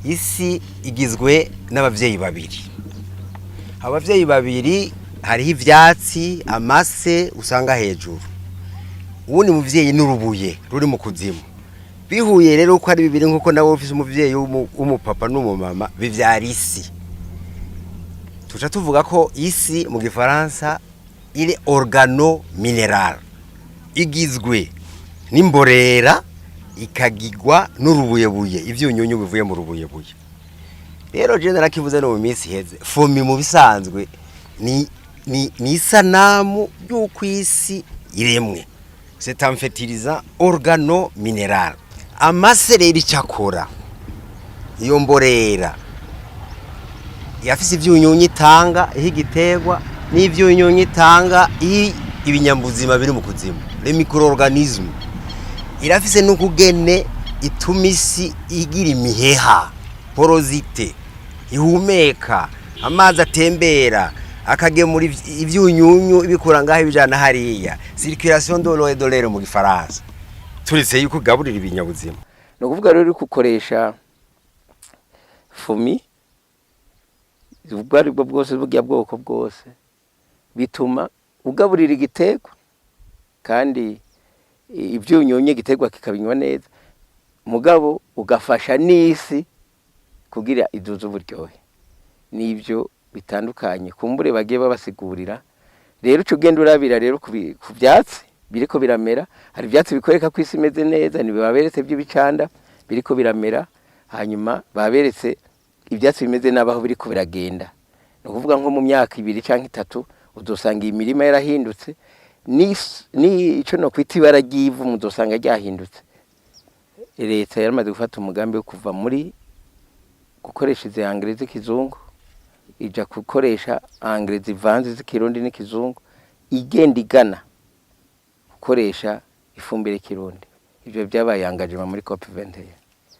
isi igizwe n'abavyeyi babiri. Abavyeyi babiri hariho ivyatsi amase usanga hejuru. Uwundi muvyeyi n'urubuye ruri mu kuzimu. Bihuye rero uko ari bibiri nkuko nawe ufise umuvyeyi w'umupapa n'umumama bivyara isi. Tuca tuvuga ko isi mu gifaransa ile organo mineral igizwe n'imborera ikagigwa n'urubuyebuye ivyunyunyu bivuye mu rubuyebuye. Rero je narakivuze no mu minsi heze fomi mu bisanzwe ni isanamu y'uko isi iremwe. C'est un fertilisant organo mineral. Amase rero icakora iyo mborera yafise ivyunyunyu itanga ihigiterwa n'ivyunyunyu itanga ibinyambuzima biri mu kuzimu les micro-organismes. Irafise n'ukugene ituma isi igira imiheha porosite ihumeka amazi atembera akagemura ivyunyunyu ibikura ngaho ibijana hariya circulation de l'eau et de l'air mu gifaransa. Turetse yuko gaburira ibinyabuzima no kuvuga rero kukoresha fumi ubwari bwo bwose bugya bwoko bwose bituma ugaburira igiterwa kandi ivyunyunyu igiterwa kikabinywa neza mugabo ugafasha n'isi kugira iduze uburyohe. Nivyo bitandukanye kumbure bagiye babasigurira. Rero uco genda urabira rero ku vyatsi biriko biramera, hari ivyatsi bikoreka ko isi imeze neza ni baberetse by'ibicanda biriko biramera, hanyuma baberetse ivyatsi bimeze nabaho biriko biragenda. No kuvuga nko mu myaka 2 canke 3 uzosanga imirima yarahindutse ni ico no kwita ibara ry'ivu muzosanga ryahindutse. Leta yaramaze gufata umugambi wo kuva muri gukoresha izi engrais z'ikizungu ija gukoresha engrais zivanze z'ikirundi n'ikizungu igenda igana gukoresha ifumbire kirundi. Ivyo byabaye engagement muri COP 21.